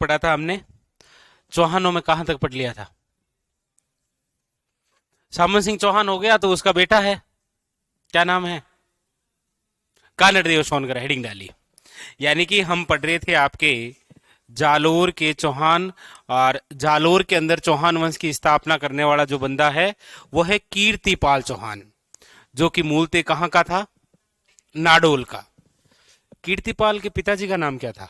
पढ़ा था हमने? चौहानों में कहां तक पढ़ लिया था? सामन सिंह चौहान हो गया, तो उसका बेटा है, क्या नाम है? कानड़ देव सोनकर, हेडिंग डाली। यानी कि हम पढ़ रहे थे आपके जालोर के चौहान, और जालोर के अंदर चौहान वंश की स्थापना करने वाला जो बंदा है वो है कीर्तिपाल चौहान, जो कि मूलतः कहां का था? नाडोल का। कीर्तिपाल के पिताजी का नाम क्या था?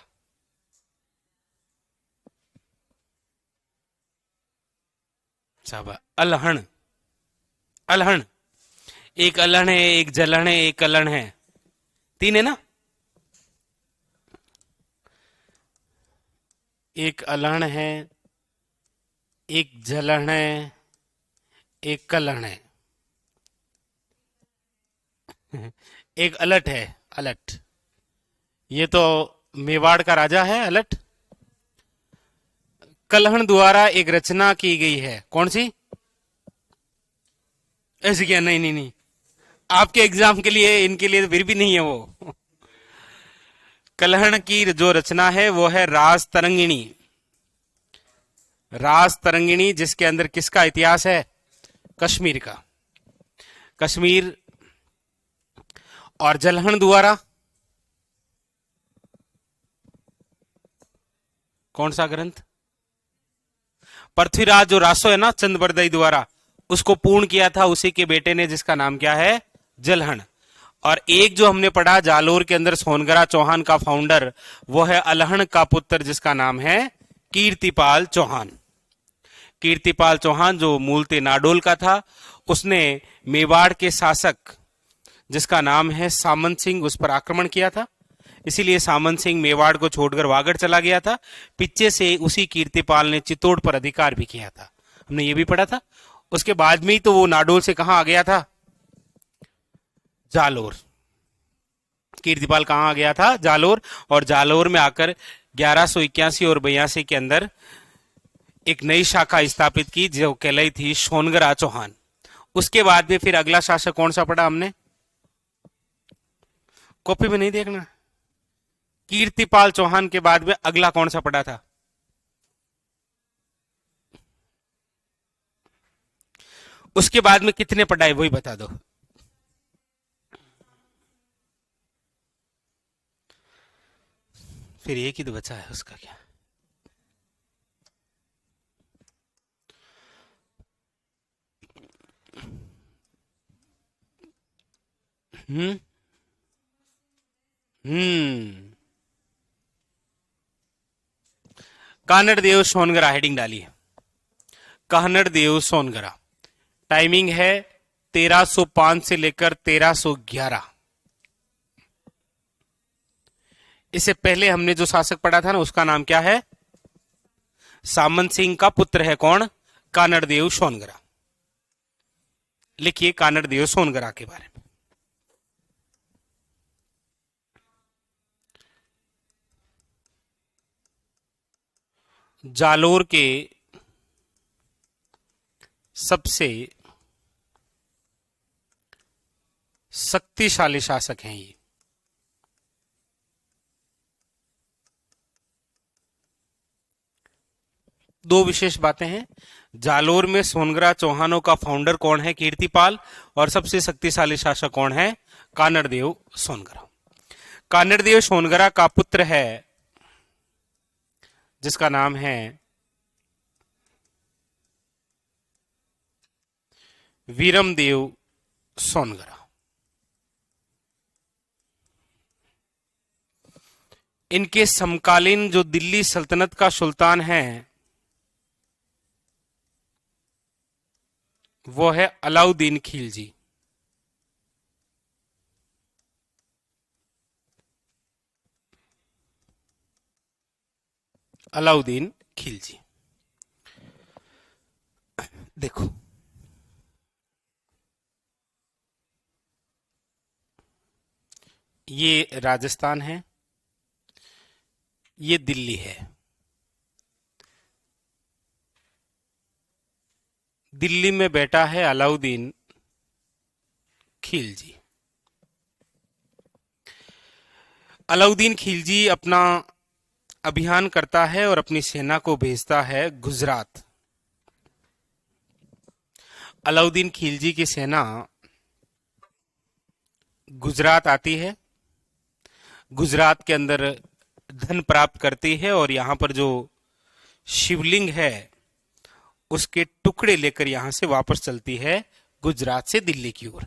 साहब, अलहण। अलहण। एक अलहण है, एक जलहण है, एक कलहण है, तीन है ना? एक अलहण है, एक जलहण है, एक कलहण है, एक अलट है। अलट, ये तो मेवाड़ का राजा है अलट। कलहण द्वारा एक रचना की गई है, कौन सी? ऐसे क्या? नहीं नहीं नहीं, आपके एग्जाम के लिए, इनके लिए तो फिर भी नहीं है वो। कलहण की जो रचना है वो है रास तरंगिणी। रास तरंगिणी, जिसके अंदर किसका इतिहास है? कश्मीर का। कश्मीर। और जलहण द्वारा कौन सा ग्रंथ? पृथ्वीराज जो रासो है ना, चंद द्वारा उसको पूर्ण किया था उसी के बेटे ने, जिसका नाम क्या है? जलहण। और एक जो हमने पढ़ा जालोर के अंदर सोनगरा चौहान का फाउंडर, वो है अलहण का पुत्र, जिसका नाम है कीर्तिपाल चौहान। कीर्तिपाल चौहान जो मूलतः नाडोल का था, उसने मेवाड़ के शासक जिसका नाम है सामंत सिंह, उस पर आक्रमण किया था। इसीलिए सामंत सिंह मेवाड़ को छोड़कर वागड़ चला गया था। पीछे से उसी कीर्तिपाल ने चित्तौड़ पर अधिकार भी किया था, हमने ये भी पढ़ा था। उसके बाद में ही तो वो नाडोल से कहां आ गया था? जालोर। कीर्तिपाल कहां आ गया था? जालोर। और जालोर में आकर 1181 और 82 के अंदर एक नई शाखा स्थापित की, जो कहलाई थी सोनगरा चौहान। उसके बाद में फिर अगला शासक कौन सा पढ़ा हमने? कॉपी में नहीं देखना। कीर्तिपाल चौहान के बाद में अगला कौन सा पढ़ा था? उसके बाद में कितने पढ़ाए वही बता दो। फिर एक ही तो बचा है, उसका क्या? हम्म। हम्म। कानड़ देव सोनगरा, हेडिंग डालिए। कानड़ देव सोनगरा। टाइमिंग है 1305 से लेकर 1311। इससे पहले हमने जो शासक पढ़ा था ना, उसका नाम क्या है? सामंत सिंह का पुत्र है, कौन? कानड़ देव सोनगरा। लिखिए कानड़ देव सोनगरा के बारे में। जालोर के सबसे शक्तिशाली शासक हैं ये। दो विशेष बातें हैं। जालोर में सोनगरा चौहानों का फाउंडर कौन है? कीर्तिपाल। और सबसे शक्तिशाली शासक कौन है? कानड़ देव सोनगरा। कानड़ देव सोनगरा का पुत्र है, जिसका नाम है वीरमदेव सोनगरा। इनके समकालीन जो दिल्ली सल्तनत का सुल्तान है, वो है अलाउद्दीन खिलजी। अलाउद्दीन खिलजी। देखो, ये राजस्थान है, ये दिल्ली है। दिल्ली में बैठा है अलाउद्दीन खिलजी। अलाउद्दीन खिलजी अपना अभियान करता है और अपनी सेना को भेजता है गुजरात। अलाउद्दीन खिलजी की सेना गुजरात आती है, गुजरात के अंदर धन प्राप्त करती है और यहां पर जो शिवलिंग है उसके टुकड़े लेकर यहां से वापस चलती है गुजरात से दिल्ली की ओर।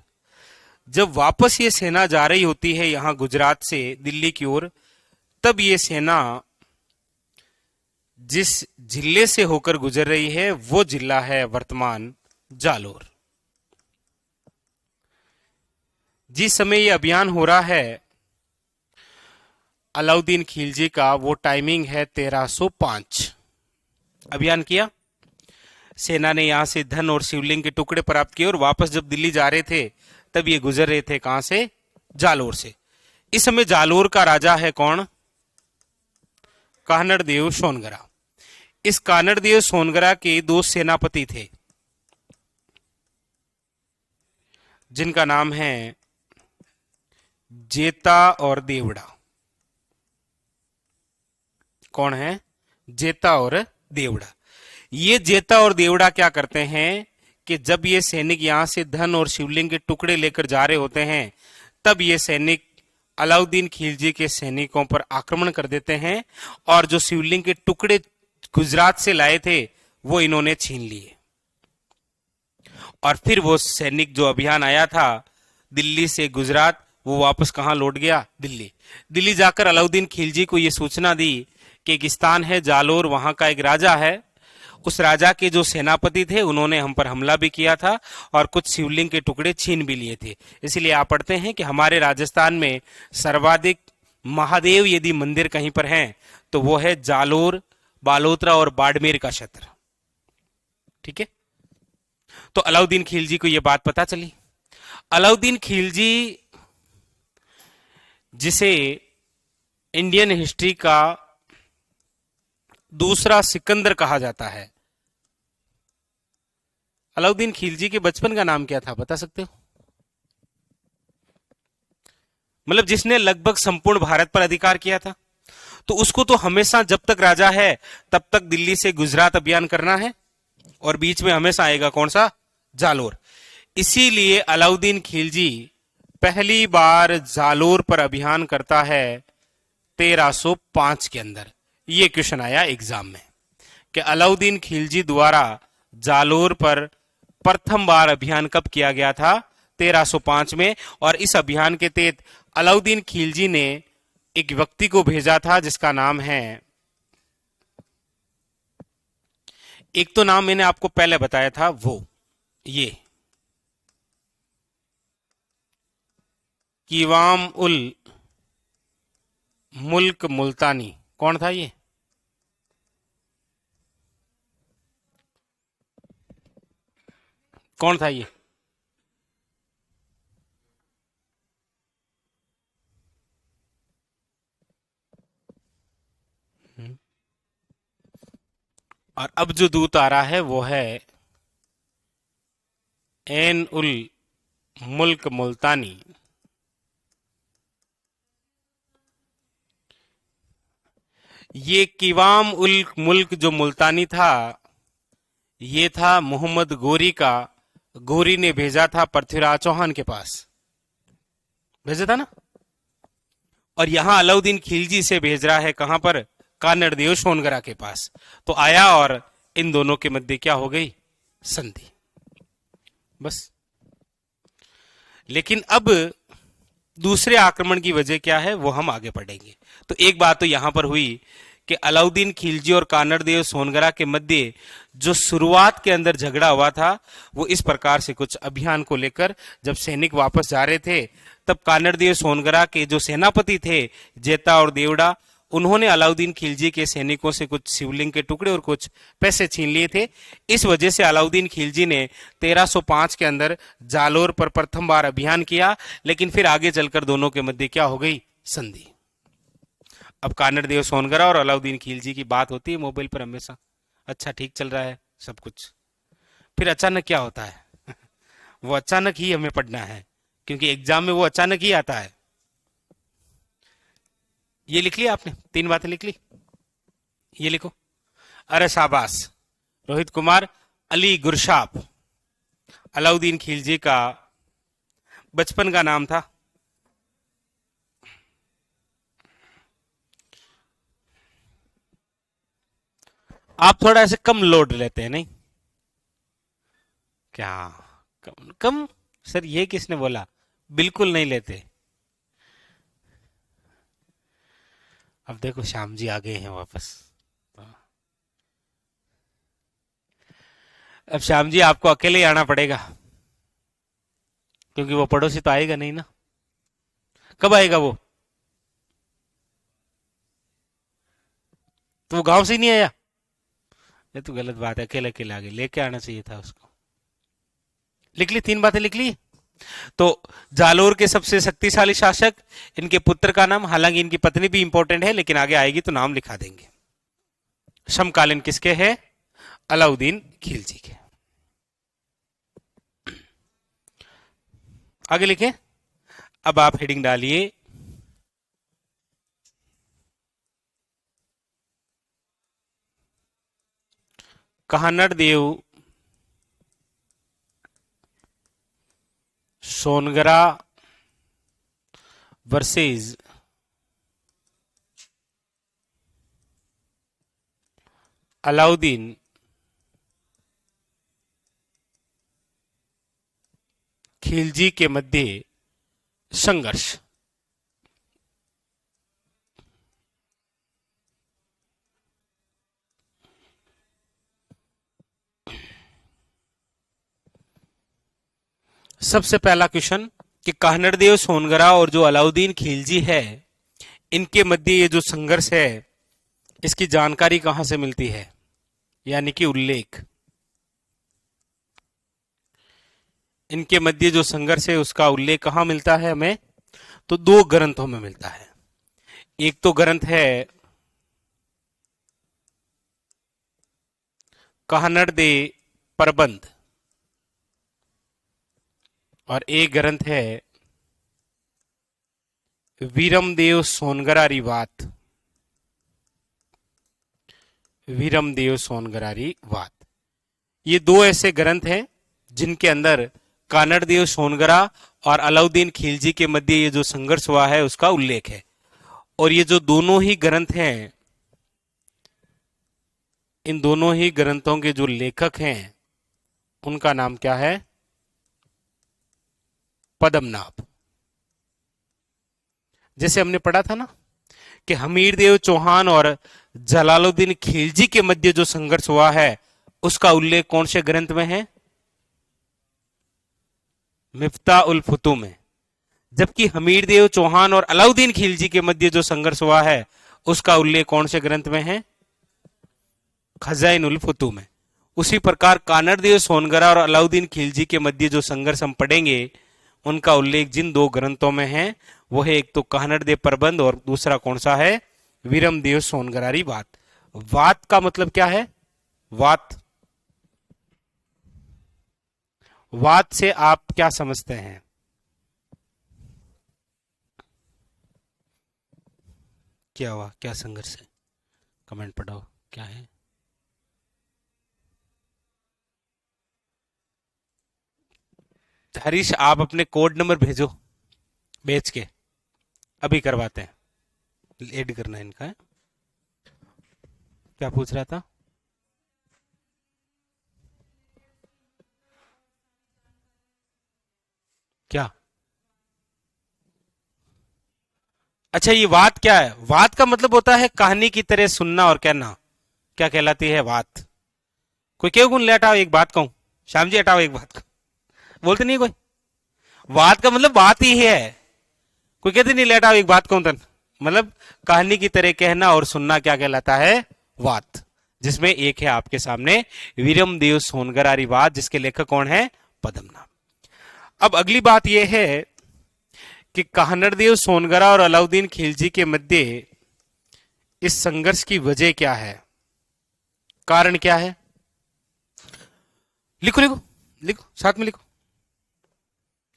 जब वापस ये सेना जा रही होती है यहां गुजरात से दिल्ली की ओर, तब ये सेना जिस जिले से होकर गुजर रही है वो जिला है वर्तमान जालोर। जिस समय ये अभियान हो रहा है अलाउद्दीन खिलजी का, वो टाइमिंग है 1305। अभियान किया, सेना ने यहां से धन और शिवलिंग के टुकड़े प्राप्त किए और वापस जब दिल्ली जा रहे थे तब ये गुजर रहे थे कहां से? जालोर से। इस समय जालोर का राजा है कौन? कानड़देव सोनगरा। इस कानड़देव सोनगरा के दो सेनापति थे जिनका नाम है जेता और देवड़ा। कौन है? जेता और देवड़ा। ये जेता और देवड़ा क्या करते हैं कि जब ये सैनिक यहां से धन और शिवलिंग के टुकड़े लेकर जा रहे होते हैं तब ये सैनिक अलाउद्दीन खिलजी के सैनिकों पर आक्रमण कर देते हैं और जो शिवलिंग के टुकड़े गुजरात से लाए थे वो इन्होंने छीन लिए। और फिर वो सैनिक जो अभियान आया था दिल्ली से गुजरात, वो वापस कहां लौट गया? दिल्ली। दिल्ली जाकर अलाउद्दीन खिलजी को यह सूचना दी कि एक स्थान है जालोर, वहां का एक राजा है, उस राजा के जो सेनापति थे उन्होंने हम पर हमला भी किया था और कुछ शिवलिंग के टुकड़े छीन भी लिए थे। इसलिए आप पढ़ते हैं कि हमारे राजस्थान में सर्वाधिक महादेव यदि मंदिर कहीं पर हैं तो वो है जालोर, बालोतरा और बाड़मेर का क्षेत्र। ठीक है, तो अलाउद्दीन खिलजी को यह बात पता चली। अलाउद्दीन खिलजी, जिसे इंडियन हिस्ट्री का दूसरा सिकंदर कहा जाता है, अलाउद्दीन खिलजी के बचपन का नाम क्या था बता सकते हो? मतलब जिसने लगभग संपूर्ण भारत पर अधिकार किया था, तो उसको तो हमेशा जब तक राजा है तब तक दिल्ली से गुजरात अभियान करना है और बीच में हमेशा आएगा कौन सा? जालोर। इसीलिए अलाउद्दीन खिलजी पहली बार जालोर पर अभियान करता है 1305 के अंदर। यह क्वेश्चन आया एग्जाम में कि अलाउद्दीन खिलजी द्वारा जालोर पर प्रथम बार अभियान कब किया गया था? 1305 में। और इस अभियान के तहत अलाउद्दीन खिलजी ने एक व्यक्ति को भेजा था जिसका नाम है, एक तो नाम मैंने आपको पहले बताया था, वो ये कीवाम उल मुल्क मुल्तानी। कौन था ये? कौन था ये? और अब जो दूत आ रहा है वो है एन उल मुल्क मुल्तानी। ये कीवाम उल मुल्क जो मुल्तानी था, ये था मोहम्मद गोरी का। गोरी ने भेजा था पृथ्वीराज चौहान के पास, भेजा था ना। और यहां अलाउद्दीन खिलजी से भेज रहा है कहां पर? कानड़देव सोनगरा के पास। तो आया और इन दोनों के मध्य क्या हो गई? संधि। बस। लेकिन अब दूसरे आक्रमण की वजह क्या है वो हम आगे पढ़ेंगे। तो एक बात तो यहां पर हुई कि अलाउद्दीन खिलजी और कानड़देव सोनगरा के मध्य जो शुरुआत के अंदर झगड़ा हुआ था वो इस प्रकार से, कुछ अभियान को लेकर जब सैनिक वापस जा रहे थे तब कानड़देव सोनगरा के जो सेनापति थे जेता और देवड़ा, उन्होंने अलाउद्दीन खिलजी के सैनिकों से कुछ शिवलिंग के टुकड़े और कुछ पैसे छीन लिए थे। इस वजह से अलाउद्दीन खिलजी ने 1305 के अंदर जालोर पर प्रथम बार अभियान किया, लेकिन फिर आगे चलकर दोनों के मध्य क्या हो गई? संधि। अब कानड़देव सोनगरा और अलाउद्दीन खिलजी की बात होती है मोबाइल पर हमेशा, अच्छा ठीक चल रहा है सब कुछ, फिर अचानक क्या होता है वो अचानक ही हमें पढ़ना है, क्योंकि एग्जाम में वो अचानक ही आता है। ये लिख लिया आपने? 3 बातें लिख ली? ये लिखो। अरे शाबाश रोहित कुमार। अली गुरशाप अलाउद्दीन खिलजी का बचपन का नाम था। आप थोड़ा ऐसे कम लोड लेते हैं नहीं क्या? कम कम सर, ये किसने बोला? बिल्कुल नहीं लेते। अब देखो श्याम जी आ गए हैं वापस। अब श्याम जी आपको अकेले ही आना पड़ेगा, क्योंकि वो पड़ोसी तो आएगा नहीं ना। कब आएगा वो? तो वो गांव से ही नहीं आया? ये तो गलत बात है, अकेले अकेले आगे लेके आना चाहिए था उसको। लिख ली, 3 बातें लिख ली। तो जालोर के सबसे शक्तिशाली शासक, इनके पुत्र का नाम, हालांकि इनकी पत्नी भी इंपॉर्टेंट है लेकिन आगे आएगी तो नाम लिखा देंगे। समकालीन किसके है? अलाउद्दीन खिलजी के। आगे लिखे। अब आप हेडिंग डालिए काहनड़ देव सोनगरा वर्सेस अलाउद्दीन खिलजी के मध्य संघर्ष। सबसे पहला क्वेश्चन कि काहनड़ देव सोनगरा और जो अलाउद्दीन खिलजी है, इनके मध्य ये जो संघर्ष है, इसकी जानकारी कहां से मिलती है, यानी कि उल्लेख। इनके मध्य जो संघर्ष है उसका उल्लेख कहां मिलता है हमें? तो 2 ग्रंथों में मिलता है। एक तो ग्रंथ है काहनड़ दे प्रबंध, और एक ग्रंथ है वीरमदेव सोनगरारी वात। वीरमदेव सोनगरारी वात, ये 2 ऐसे ग्रंथ हैं जिनके अंदर कानड़ देव सोनगरा और अलाउद्दीन खिलजी के मध्य ये जो संघर्ष हुआ है उसका उल्लेख है। और ये जो दोनों ही ग्रंथ हैं, इन दोनों ही ग्रंथों के जो लेखक हैं उनका नाम क्या है? पद्मनाभ। जैसे हमने पढ़ा था ना कि हमीरदेव चौहान और जलालुद्दीन खिलजी के मध्य जो संघर्ष हुआ है उसका उल्लेख कौन से ग्रंथ में है? मिफ्ता उल फुतू में। जबकि हमीरदेव चौहान और अलाउद्दीन खिलजी के मध्य जो संघर्ष हुआ है उसका उल्लेख कौन से ग्रंथ में है? खजाइन उल फुतू में। उसी प्रकार कानड़ देव सोनगरा और अलाउद्दीन खिलजी के मध्य जो संघर्ष हम पढ़ेंगे उनका उल्लेख जिन 2 ग्रंथों में है वो है एक तो कानड़ देव प्रबंध और दूसरा कौन सा है? वीरमदेव सोनगरारी वात। वात का मतलब क्या है? वात, वात से आप क्या समझते हैं? क्या हुआ, क्या संघर्ष है? कमेंट पढ़ाओ क्या है। हरीश आप अपने कोड नंबर भेजो, भेज के अभी करवाते हैं। ऐड करना है इनका है। क्या पूछ रहा था? क्या? अच्छा, ये वात क्या है? वात का मतलब होता है कहानी की तरह सुनना और कहना। क्या कहलाती है? वात। कोई क्यों गुण ले हटाओ एक बात कहूं, श्याम जी हटाओ एक बात को, बोलते नहीं कोई। वात का मतलब बात ही है। कोई कहते नहीं ले हटाओ एक बात कहूं तन, मतलब कहानी की तरह कहना और सुनना क्या कहलाता है? वात। जिसमें एक है आपके सामने वीरमदेव सोनगरारी वात, जिसके लेखक कौन है? पद्मनाभ। अब अगली बात यह है कि काहनड़देव सोनगरा और अलाउद्दीन खिलजी के मध्य इस संघर्ष की वजह क्या है, कारण क्या है? लिखो लिखो लिखो, साथ में लिखो।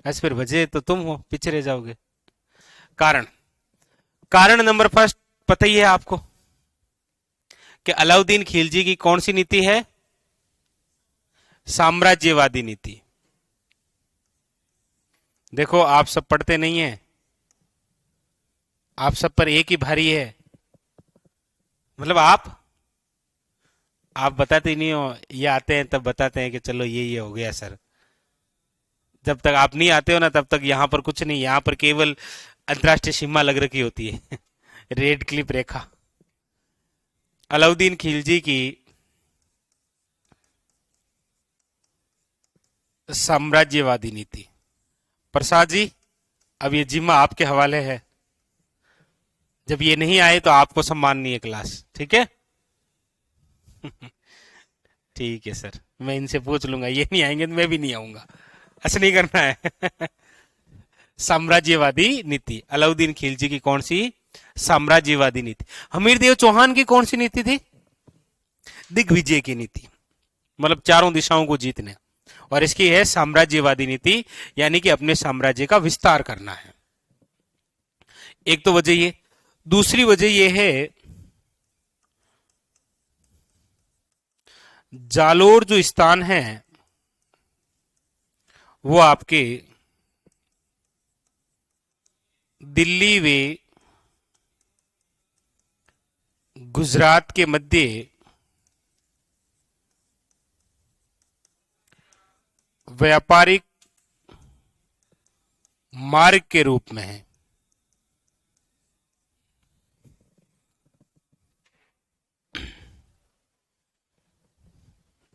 ऐसे फिर वजह तो तुम हो, पीछे रह जाओगे। कारण, कारण नंबर फर्स्ट पता ही है आपको कि अलाउद्दीन खिलजी की कौन सी नीति है? साम्राज्यवादी नीति। देखो आप सब पढ़ते नहीं हैं, आप सब पर एक ही भारी है, मतलब आप बताते ही नहीं हो, ये आते हैं तब बताते हैं कि चलो ये हो गया सर। जब तक आप नहीं आते हो ना तब तक यहां पर कुछ नहीं, यहां पर केवल अंतर्राष्ट्रीय सीमा लग रखी होती है रेड क्लिप रेखा। अलाउद्दीन खिलजी की साम्राज्यवादी नीति। प्रसाद जी, अब ये जिम्मा आपके हवाले है, जब ये नहीं आए तो आपको सम्मान नहीं है क्लास, ठीक है? ठीक है सर, मैं इनसे पूछ लूंगा, ये नहीं आएंगे तो मैं भी नहीं आऊंगा, ऐसा नहीं करना है साम्राज्यवादी नीति, अलाउद्दीन खिलजी की कौन सी साम्राज्यवादी नीति? हमीरदेव चौहान की कौन सी नीति थी? दिग्विजय की नीति, मतलब चारों दिशाओं को जीतने। और इसकी है साम्राज्यवादी नीति, यानी कि अपने साम्राज्य का विस्तार करना है। एक तो वजह ये, दूसरी वजह ये है जालोर जो स्थान है वो आपके दिल्ली वे गुजरात के मध्य व्यापारिक मार्ग के रूप में है।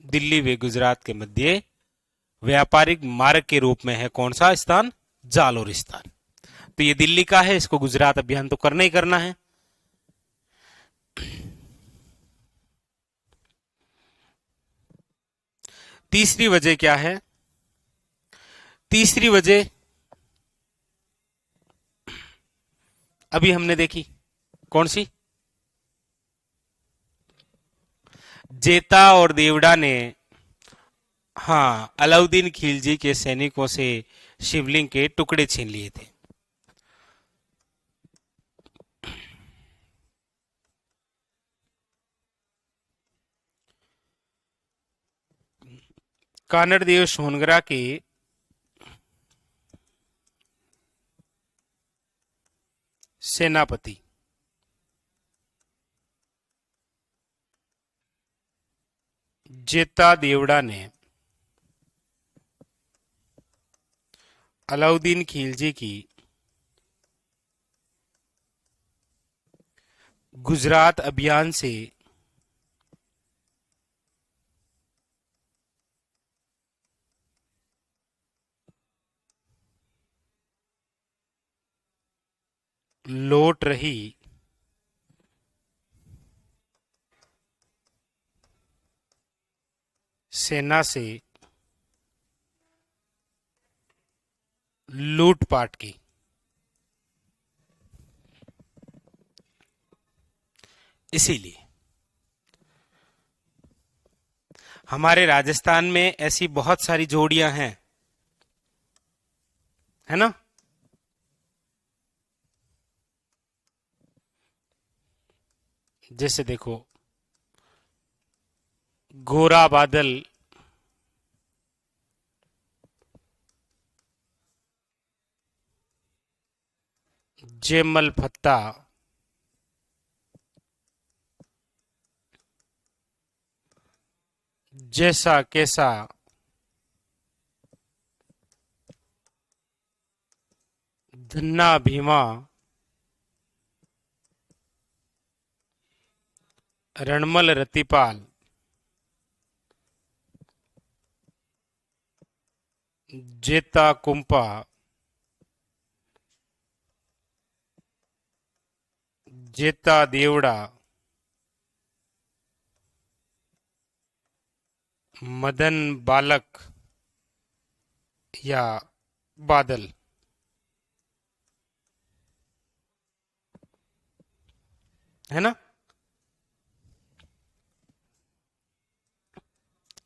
दिल्ली व गुजरात के मध्य व्यापारिक मार्ग के रूप में है कौन सा स्थान? जालोर स्थान। तो ये दिल्ली का है, इसको गुजरात अभियान तो करना ही करना है। तीसरी वजह क्या है? तीसरी वजह अभी हमने देखी, कौन सी? जेता और देवड़ा ने, हाँ, अलाउद्दीन खिलजी के सैनिकों से शिवलिंग के टुकड़े छीन लिए थे। कानड़देव सोनगरा के सेनापति जेता देवड़ा ने अलाउद्दीन खिलजी की गुजरात अभियान से लौट रही सेना से लूटपाट की। इसीलिए हमारे राजस्थान में ऐसी बहुत सारी जोड़ियां हैं, है ना? जैसे देखो, गोरा बादल, जेमल फत्ता, जैसा कैसा, धन्ना भीमा, रणमल रतिपाल, जेता कुंपा, जेता देवड़ा, मदन बालक या बादल, है ना?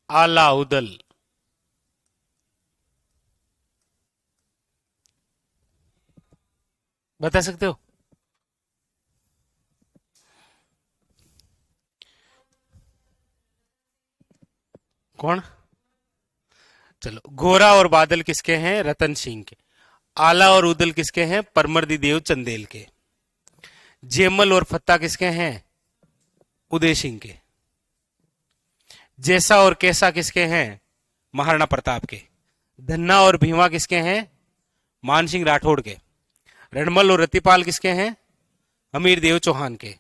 आलाउदल, बता सकते हो? कौन? चलो, घोरा और बादल किसके हैं? रतन सिंह के। आला और उदल किसके हैं? परमर्दी देव चंदेल के। जेमल और फत्ता किसके हैं? उदय सिंह के। जैसा और कैसा किसके हैं? महाराणा प्रताप के। धन्ना और भीमा किसके हैं? मान सिंह राठौड़ के। रणमल और रतिपाल किसके हैं? हमीर देव चौहान के।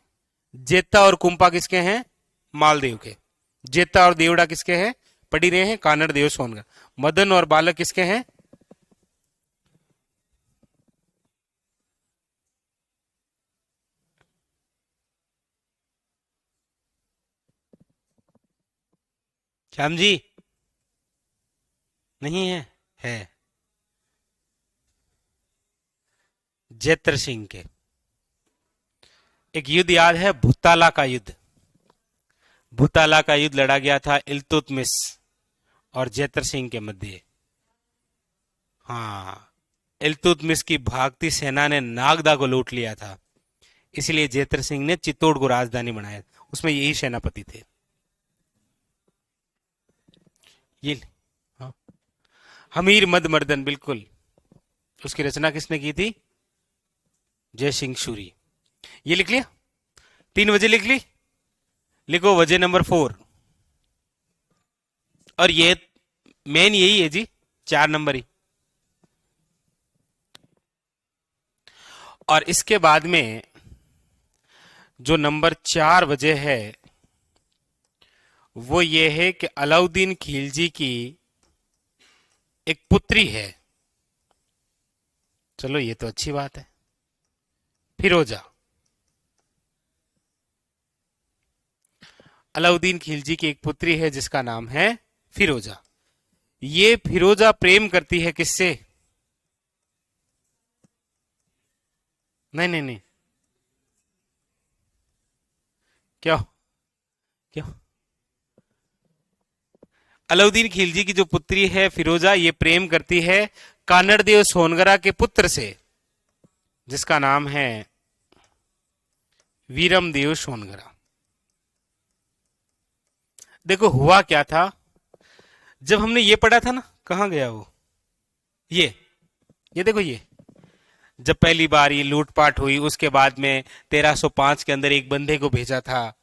जेता और कुंपा किसके हैं? मालदेव के। जेता और देवड़ा किसके हैं? पढ़ी रहे हैं, कानड़ देव सोनगर। मदन और बालक किसके हैं? श्याम जी नहीं है? है जैत्र सिंह के। एक युद्ध याद है, भूताला का युद्ध? भूताला का युद्ध लड़ा गया था इल्तुतमिश और जैत्र सिंह के मध्य। हाँ, इल्तुतमिश की भागती सेना ने नागदा को लूट लिया था, इसलिए जैत्र सिंह ने चित्तौड़ को राजधानी बनाया। उसमें यही सेनापति थे ये। हाँ। हमीर मद मर्दन, बिल्कुल। उसकी रचना किसने की थी? जय सिंह सूरी। ये लिख लिया? 3 वजह लिख ली? लिखो वजह नंबर 4। और ये मेन यही है जी, 4 नंबर ही। और इसके बाद में जो नंबर 4 वजह है वो ये है कि अलाउद्दीन खिलजी की एक पुत्री है। चलो, ये तो अच्छी बात है। फिरोजा। अलाउद्दीन खिलजी की एक पुत्री है जिसका नाम है फिरोजा। ये फिरोजा प्रेम करती है किससे? नहीं नहीं नहीं, क्यों? क्यों? अलाउद्दीन खिलजी की जो पुत्री है फिरोजा, ये प्रेम करती है कानड़देव सोनगरा के पुत्र से जिसका नाम है वीरमदेव सोनगरा। देखो हुआ क्या था, जब हमने ये पढ़ा था ना, कहां गया वो? ये देखो, ये जब पहली बार ये लूटपाट हुई, उसके बाद में 1305 के अंदर एक बंदे को भेजा था।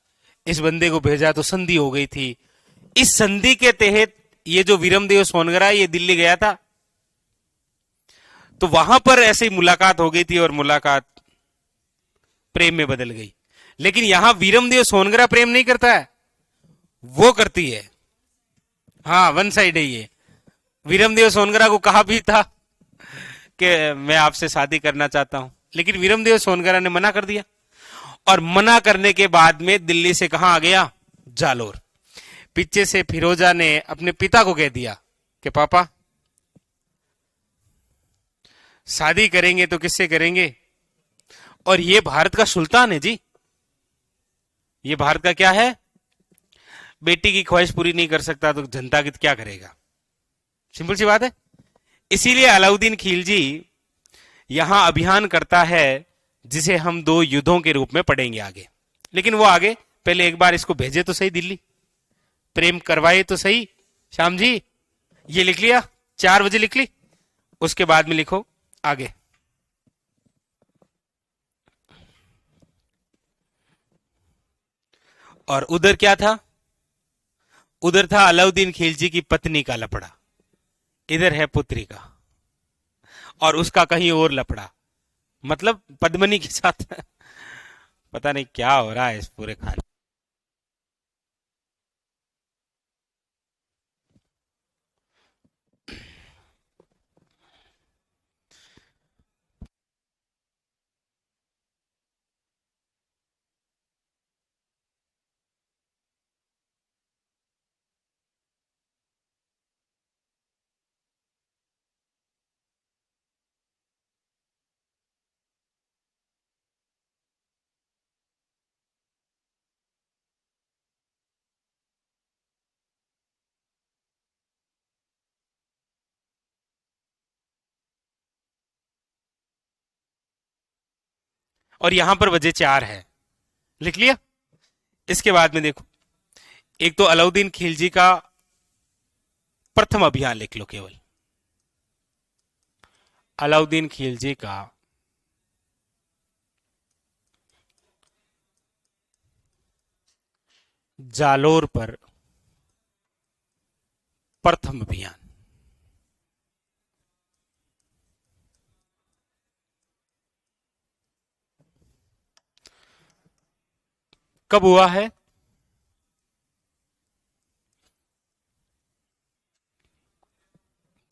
इस बंदे को भेजा तो संधि हो गई थी। इस संधि के तहत ये जो वीरमदेव सोनगरा ये दिल्ली गया था, तो वहां पर ऐसे ही मुलाकात हो गई थी और मुलाकात प्रेम में बदल गई। लेकिन यहां वीरमदेव सोनगरा प्रेम नहीं करता है, वो करती है। हाँ, वन साइड है ये। वीरमदेव सोनगरा को कहा भी था कि मैं आपसे शादी करना चाहता हूं, लेकिन वीरमदेव सोनगरा ने मना कर दिया। और मना करने के बाद में दिल्ली से कहां आ गया? जालोर। पीछे से फिरोजा ने अपने पिता को कह दिया कि पापा, शादी करेंगे तो किससे करेंगे? और ये भारत का सुल्तान है जी। ये भारत का क्या है? बेटी की ख्वाहिश पूरी नहीं कर सकता तो जनता की क्या करेगा? सिंपल सी बात है। इसीलिए अलाउद्दीन खिलजी यहां अभियान करता है, जिसे हम 2 युद्धों के रूप में पढ़ेंगे आगे। लेकिन वो आगे, पहले एक बार इसको भेजे तो सही दिल्ली, प्रेम करवाए तो सही। श्याम जी, ये लिख लिया? 4 वजह लिख ली? उसके बाद में लिखो आगे। और उधर क्या था? उधर था अलाउद्दीन खिलजी की पत्नी का लफड़ा, इधर है पुत्री का, और उसका कहीं और लफड़ा, मतलब पद्मनी के साथ। पता नहीं क्या हो रहा है इस पूरे खाने। और यहां पर वजह 4 है, लिख लिया? इसके बाद में देखो, एक तो अलाउद्दीन खिलजी का प्रथम अभियान लिख लो केवल। अलाउद्दीन खिलजी का जालोर पर प्रथम अभियान। कब हुआ है?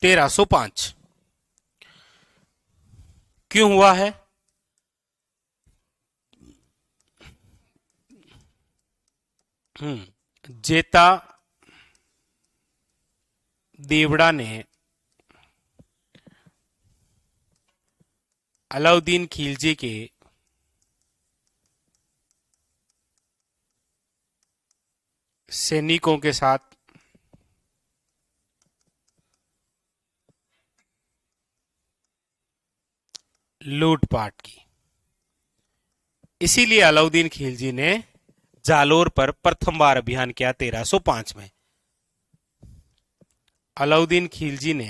1305। क्यों हुआ है? जेता देवड़ा ने अलाउद्दीन खिलजी के सैनिकों के साथ लूटपाट की। इसीलिए अलाउद्दीन खिलजी ने जालोर पर प्रथम बार अभियान किया 1305 में। अलाउद्दीन खिलजी ने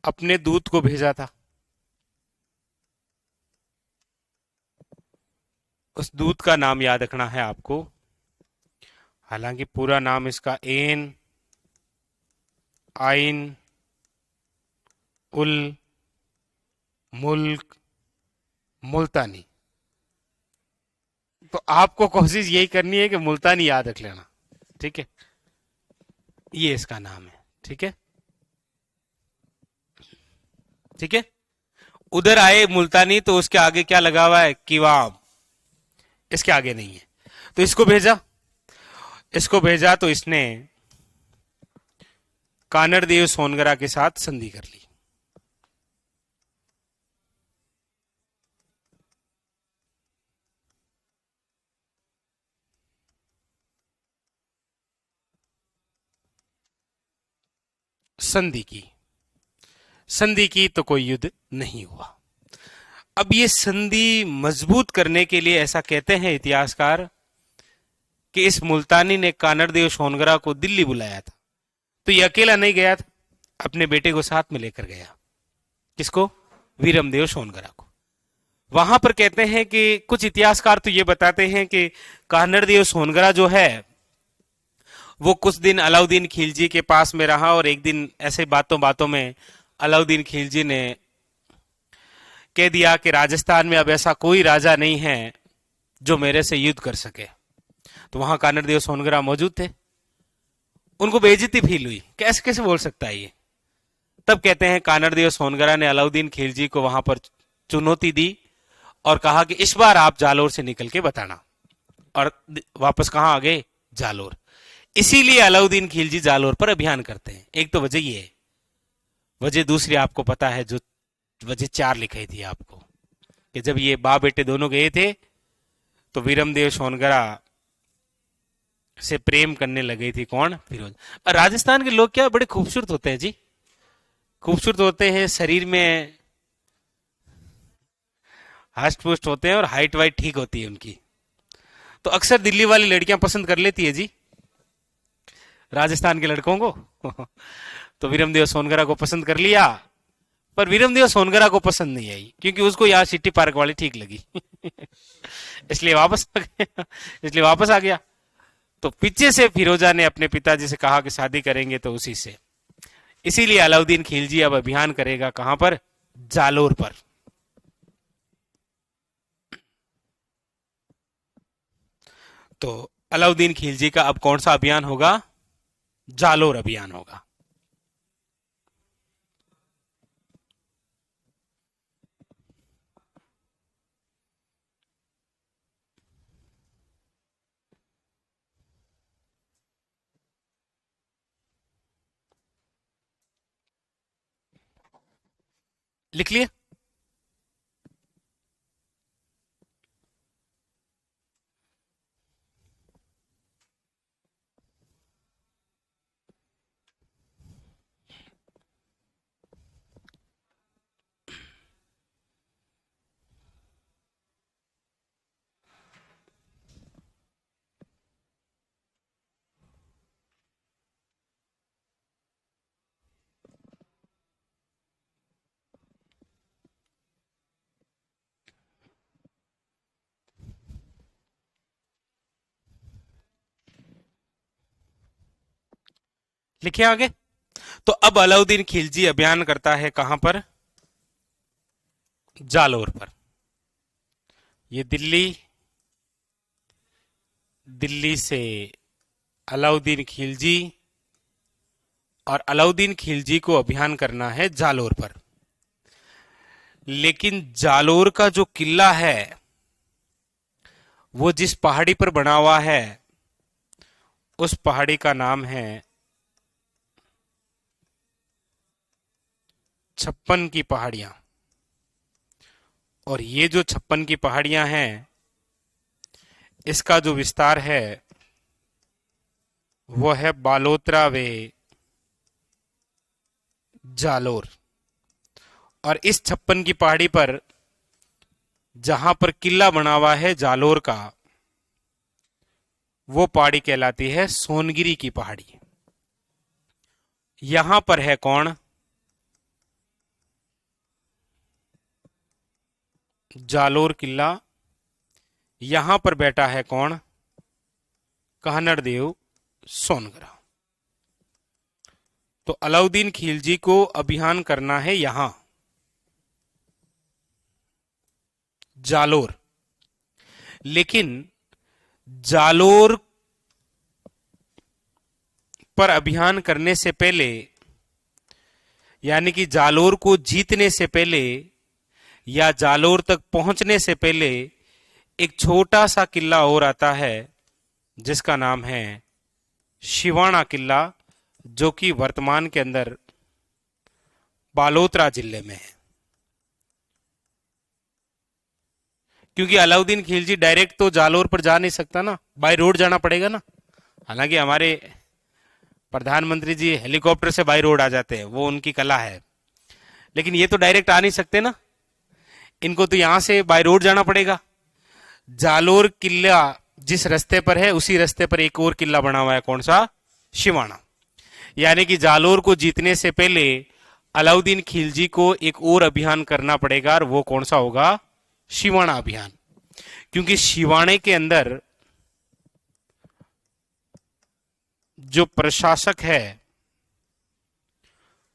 अपने दूत को भेजा था। उस दूत का नाम याद रखना है आपको। हालांकि पूरा नाम इसका एन आइन उल मुल्क मुल्तानी। तो आपको कोशिश यही करनी है कि मुल्तानी याद रख लेना। ठीक है, ये इसका नाम है। ठीक है, ठीक है। उधर आए मुल्तानी तो उसके आगे क्या लगा हुआ है? किवाम। इसके आगे नहीं है। तो इसको भेजा तो इसने कानड़देव सोनगरा के साथ संधि कर ली। संधि की तो कोई युद्ध नहीं हुआ। अब ये संधि मजबूत करने के लिए ऐसा कहते हैं इतिहासकार कि इस मुल्तानी ने कानड़देव सोनगरा को दिल्ली बुलाया था। तो ये अकेला नहीं गया था, अपने बेटे को साथ में लेकर गया। किसको? वीरमदेव सोनगरा को। वहां पर कहते हैं कि कुछ इतिहासकार तो ये बताते हैं कि कानड़देव सोनगरा जो है वो कुछ दिन अलाउद्दीन खिलजी के पास में रहा और एक दिन ऐसे बातों बातों में अलाउद्दीन खिलजी ने कह दिया कि राजस्थान में अब ऐसा कोई राजा नहीं है जो मेरे से युद्ध कर सके। तो वहां कानड़देव सोनगरा मौजूद थे। उनको बेइज्जती फील हुई, कैसे कैसे बोल सकता है ये। तब कहते हैं कानड़देव सोनगरा ने अलाउद्दीन खिलजी को वहां पर चुनौती दी और कहा कि इस बार आप जालोर से निकल के बताना। और वापस कहां आ गए? जालोर। इसीलिए अलाउद्दीन खिलजी जालोर पर अभियान करते हैं। एक तो वजह ये है। वजह दूसरी आपको पता है, जो वजह 4 लिखाई थी आपको, कि जब ये बाप बेटे दोनों गए थे तो वीरमदेव सोनगरा से प्रेम करने लगी थी। कौन? फिरोज। और राजस्थान के लोग क्या बड़े खूबसूरत होते हैं जी। खूबसूरत होते हैं, शरीर में हष्ट पुष्ट होते हैं और हाइट वाइट ठीक होती है उनकी। तो अक्सर दिल्ली वाली लड़कियां पसंद कर लेती है जी राजस्थान के लड़कों को। तो वीरमदेव सोनगरा को पसंद कर लिया, पर वीरमदेव सोनगरा को पसंद नहीं आई क्योंकि उसको यहाँ सिटी पार्क वाली ठीक लगी। इसलिए वापस आ गया। इसलिए वापस आ गया। तो पीछे से फिरोजा ने अपने पिताजी से कहा कि शादी करेंगे तो उसी से। इसीलिए अलाउद्दीन खिलजी अब अभियान करेगा कहां पर? जालोर पर। तो अलाउद्दीन खिलजी का अब कौन सा अभियान होगा? जालोर अभियान होगा। लिख लिए? लिखिए आगे। तो अब अलाउद्दीन खिलजी अभियान करता है कहां पर? जालोर पर। ये दिल्ली, दिल्ली से अलाउद्दीन खिलजी, और अलाउद्दीन खिलजी को अभियान करना है जालोर पर। लेकिन जालोर का जो किला है वो जिस पहाड़ी पर बना हुआ है उस पहाड़ी का नाम है 56 की पहाड़ियां। और ये जो 56 की पहाड़ियां हैं इसका जो विस्तार है वो है बालोतरा वे जालोर। और इस 56 की पहाड़ी पर जहां पर किला बना हुआ है जालोर का, वो पहाड़ी कहलाती है सोनगिरी की पहाड़ी। यहां पर है कौन? जालोर किला। यहां पर बैठा है कौन? काहनड़ देव सोनगरा। तो अलाउद्दीन खिलजी को अभियान करना है यहां जालोर। लेकिन जालोर पर अभियान करने से पहले, यानी कि जालोर को जीतने से पहले या जालोर तक पहुंचने से पहले, एक छोटा सा किला और आता है जिसका नाम है शिवाना किला, जो कि वर्तमान के अंदर बालोतरा जिले में है। क्योंकि अलाउद्दीन खिलजी डायरेक्ट तो जालोर पर जा नहीं सकता ना, बाय रोड जाना पड़ेगा ना। हालांकि हमारे प्रधानमंत्री जी हेलीकॉप्टर से बाय रोड आ जाते हैं, वो उनकी कला है, लेकिन ये तो डायरेक्ट आ नहीं सकते ना, इनको तो यहां से बाय रोड जाना पड़ेगा। जालोर किला जिस रास्ते पर है उसी रास्ते पर एक और किला बना हुआ है, कौन सा? शिवाना। यानी कि जालोर को जीतने से पहले अलाउद्दीन खिलजी को एक और अभियान करना पड़ेगा, और वो कौन सा होगा? शिवाना अभियान। क्योंकि शिवाने के अंदर जो प्रशासक है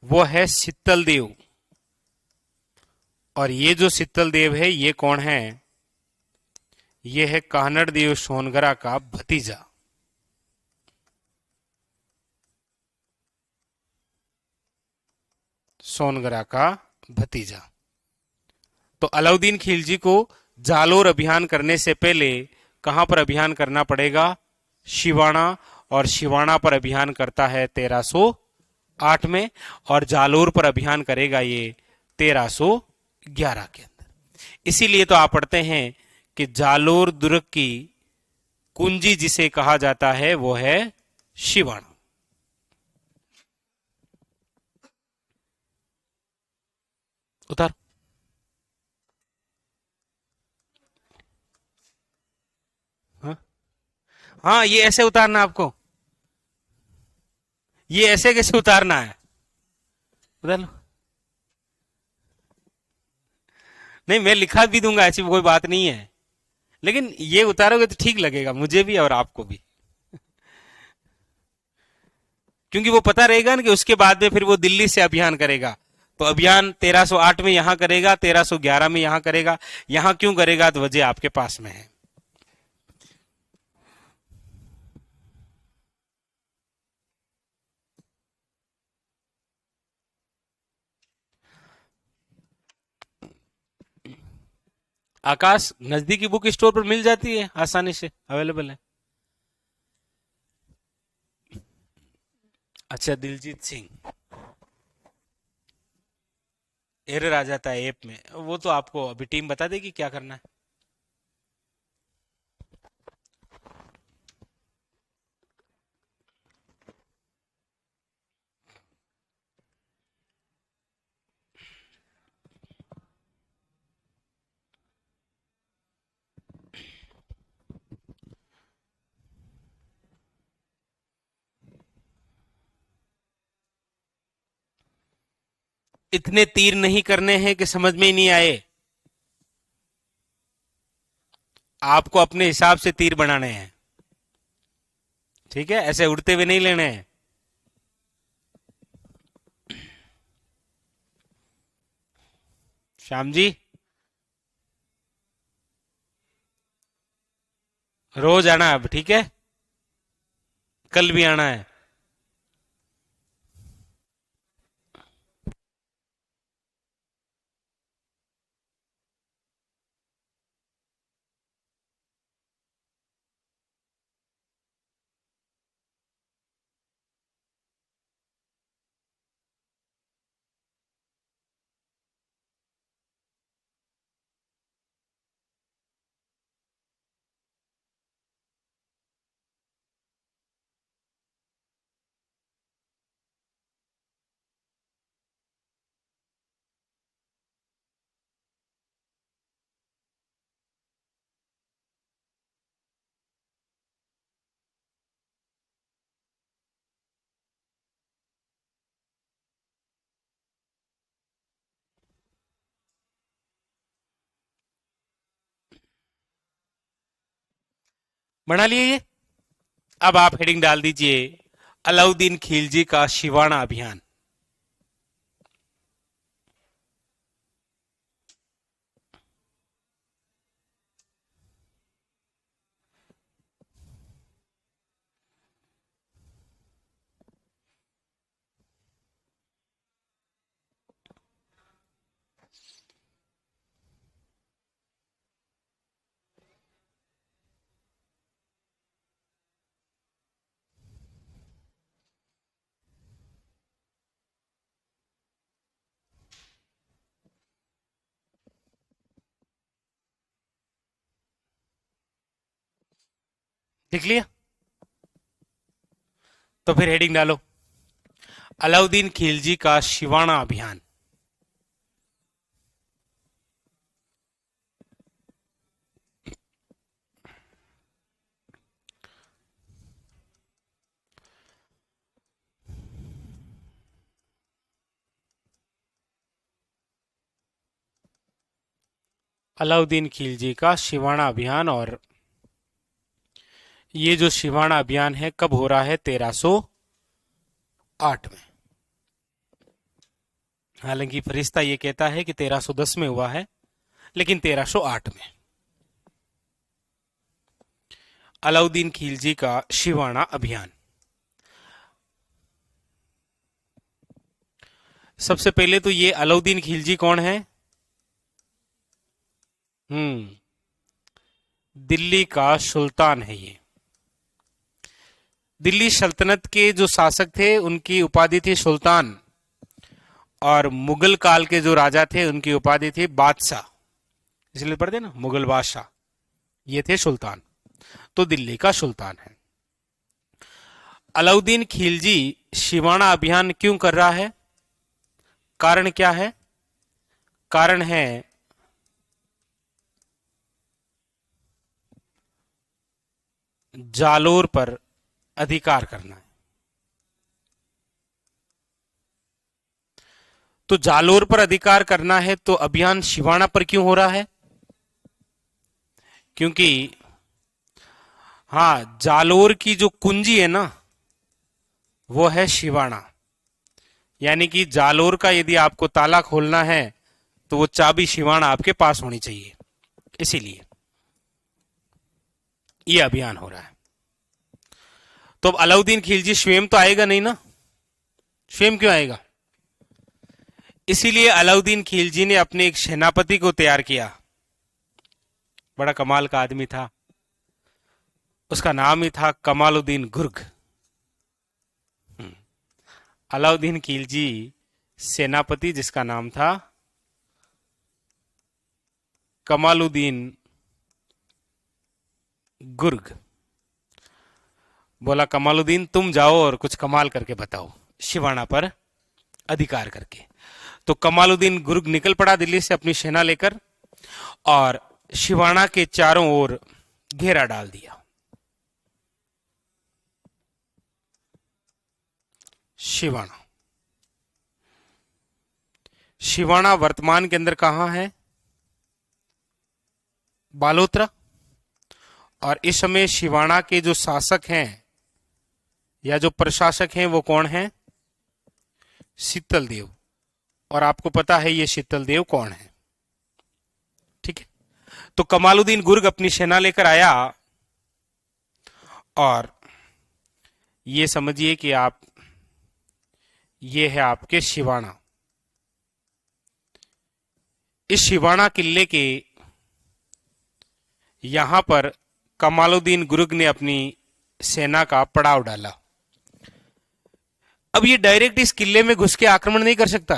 वो है शीतल देव। और ये जो शीतल देव है ये कौन है? ये है काहनड़ देव सोनगरा का भतीजा। सोनगरा का भतीजा। तो अलाउद्दीन खिलजी को जालोर अभियान करने से पहले कहां पर अभियान करना पड़ेगा? शिवाना। और शिवाना पर अभियान करता है 1308 में, और जालोर पर अभियान करेगा ये 1311 के अंदर। इसीलिए तो आप पढ़ते हैं कि जालोर दुर्ग की कुंजी जिसे कहा जाता है वो है शिवाना। उतार। हाँ, हाँ, ये ऐसे उतारना आपको, ये ऐसे कैसे उतारना है? उतार लो। नहीं, मैं लिखा भी दूंगा, ऐसी कोई बात नहीं है, लेकिन ये उतारोगे तो ठीक लगेगा मुझे भी और आपको भी। क्योंकि वो पता रहेगा ना कि उसके बाद में फिर वो दिल्ली से अभियान करेगा। तो अभियान 1308 में यहां करेगा, 1311 में यहां करेगा। यहां क्यों करेगा तो वजह आपके पास में है। आकाश, नजदीकी बुक स्टोर पर मिल जाती है, आसानी से अवेलेबल है। अच्छा, दिलजीत सिंह एरर आ जाता है ऐप में, वो तो आपको अभी टीम बता देगी क्या करना है। इतने तीर नहीं करने हैं कि समझ में ही नहीं आए, आपको अपने हिसाब से तीर बनाने हैं। ठीक है, ऐसे उड़ते हुए नहीं लेने हैं। श्याम जी, रोज आना अब, ठीक है? कल भी आना है। बना लिए ये? अब आप हेडिंग डाल दीजिए, अलाउद्दीन खिलजी का शिवाना अभियान। लिख लिया? तो फिर हेडिंग डालो, अलाउद्दीन खिलजी का शिवाना अभियान। अलाउद्दीन खिलजी का शिवाना अभियान। और ये जो शिवाना अभियान है कब हो रहा है? 1308 में। हालांकि फरिश्ता ये कहता है कि 1310 में हुआ है, लेकिन 1308 में अलाउद्दीन खिलजी का शिवाना अभियान। सबसे पहले तो ये अलाउद्दीन खिलजी कौन है? दिल्ली का सुल्तान है ये। दिल्ली सल्तनत के जो शासक थे उनकी उपाधि थी सुल्तान, और मुगल काल के जो राजा थे उनकी उपाधि थी बादशाह, इसलिए पढ़ते ना मुगल बादशाह, ये थे सुल्तान। तो दिल्ली का सुल्तान है। अलाउद्दीन खिलजी शिवाना अभियान क्यों कर रहा है? कारण क्या है? कारण है जालोर पर अधिकार करना है। तो जालोर पर अधिकार करना है, तो अभियान शिवाना पर क्यों हो रहा है? क्योंकि हाँ, जालोर की जो कुंजी है ना, वो है शिवाना। यानी कि जालोर का यदि आपको ताला खोलना है तो वो चाबी शिवाना आपके पास होनी चाहिए, इसीलिए ये अभियान हो रहा है। तो अब अलाउद्दीन खिलजी स्वयं तो आएगा नहीं ना, स्वयं क्यों आएगा? इसीलिए अलाउद्दीन खिलजी ने अपने एक सेनापति को तैयार किया, बड़ा कमाल का आदमी था, उसका नाम ही था कमालुद्दीन गुर्ग। अलाउद्दीन खिलजी सेनापति जिसका नाम था कमालुद्दीन गुर्ग, बोला कमालुद्दीन तुम जाओ और कुछ कमाल करके बताओ शिवाना पर अधिकार करके। तो कमालुद्दीन गुर्ग निकल पड़ा दिल्ली से अपनी सेना लेकर, और शिवाना के चारों ओर घेरा डाल दिया। शिवाना, शिवाना वर्तमान के अंदर कहां है? बालोतरा। और इस समय शिवाना के जो शासक हैं या जो प्रशासक हैं वो कौन है? शीतल देव। और आपको पता है ये शीतल देव कौन है? तो कमालुद्दीन गुर्ग अपनी सेना लेकर आया और ये समझिए कि आप, ये है आपके शिवाना। इस शिवाना किले के यहां पर कमालुद्दीन गुर्ग ने अपनी सेना का पड़ाव डाला। अब ये डायरेक्ट इस किले में घुस के आक्रमण नहीं कर सकता।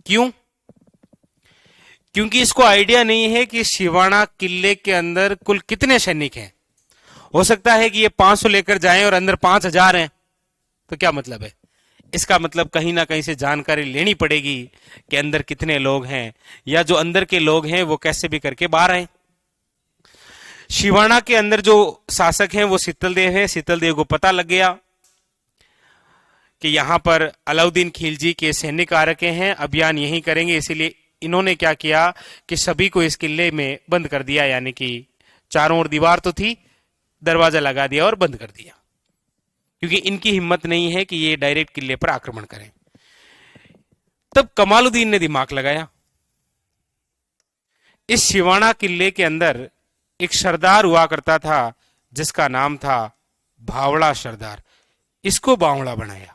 क्यों? क्योंकि इसको आइडिया नहीं है कि शिवाना किले के अंदर कुल कितने सैनिक हैं। हो सकता है कि ये 500 लेकर जाएं और अंदर 5000 हैं, तो क्या मतलब है? इसका मतलब कहीं ना कहीं से जानकारी लेनी पड़ेगी कि अंदर कितने लोग हैं, या जो अंदर के लोग हैं वो कैसे भी करके बाहर आए। शिवाना के अंदर जो शासक हैं वो शीतलदेव है। शीतलदेव को पता लग गया कि यहां पर अलाउद्दीन खिलजी के सैनिक आ रखे हैं, अभियान यही करेंगे। इसीलिए इन्होंने क्या किया कि सभी को इस किले में बंद कर दिया, यानी कि चारों ओर दीवार तो थी, दरवाजा लगा दिया और बंद कर दिया, क्योंकि इनकी हिम्मत नहीं है कि ये डायरेक्ट किले पर आक्रमण करें। तब कमालुद्दीन ने दिमाग लगाया। इस शिवाना किले के अंदर एक सरदार हुआ करता था जिसका नाम था भावड़ा सरदार। इसको बावड़ा बनाया।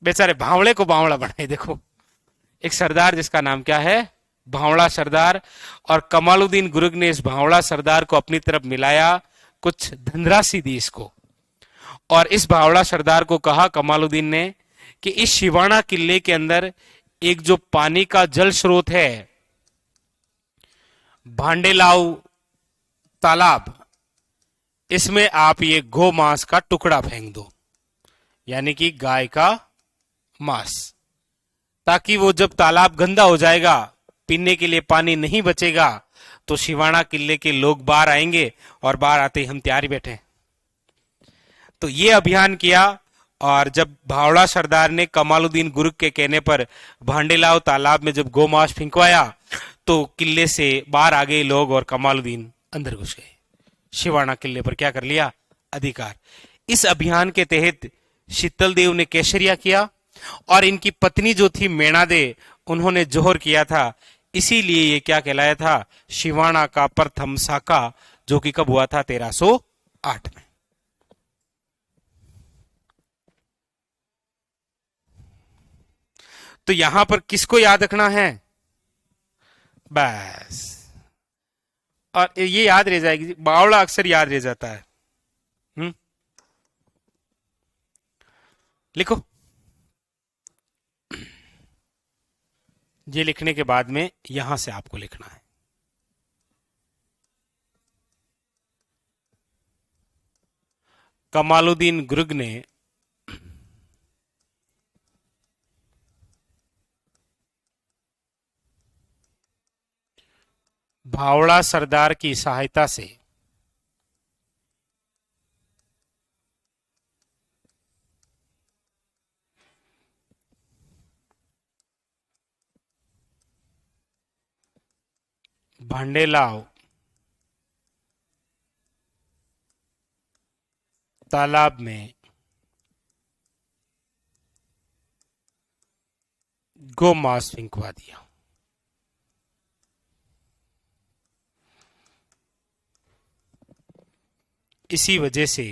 बेचारे भावड़े को बावड़ा बनाए। देखो, एक सरदार जिसका नाम क्या है? भावड़ा सरदार। और कमालुद्दीन गुर्ग ने इस भावड़ा सरदार को अपनी तरफ मिलाया, कुछ धनराशि दी इसको, और इस भावड़ा सरदार को कहा कमालुद्दीन ने कि इस शिवाना किले के अंदर एक जो पानी का जल स्रोत है, भांडेलाव तालाब, इसमें आप ये गो मांस का टुकड़ा फेंक दो, यानी कि गाय का मांस, ताकि वो जब तालाब गंदा हो जाएगा, पीने के लिए पानी नहीं बचेगा, तो शिवाना किले के लोग बाहर आएंगे और बाहर आते ही हम तैयार बैठे। तो ये अभियान किया, और जब भावड़ा सरदार ने कमालुद्दीन गुर्ग के कहने पर भांडेलाव तालाब में जब गोमांस फेंकवाया, तो किले से बाहर आ गए लोग और कमालुद्दीन अंदर घुस गए। शिवाना किले पर क्या कर लिया? अधिकार। इस अभियान के तहत शीतलदेव ने केसरिया किया, और इनकी पत्नी जो थी मेणादे, उन्होंने जोहर किया था। इसीलिए ये क्या कहलाया था? शिवाना का प्रथम साका, जो कि कब हुआ था? 1308 में। तो यहां पर किसको याद रखना है? बस, और ये याद रह जाएगी। बावड़ा अक्सर याद रह जाता है। लिखो। ये लिखने के बाद में यहां से आपको लिखना है। कमालुद्दीन गुर्ग ने भावड़ा सरदार की सहायता से भांडेलाव तालाब में गोमांस फेंकवा दिया। इसी वजह से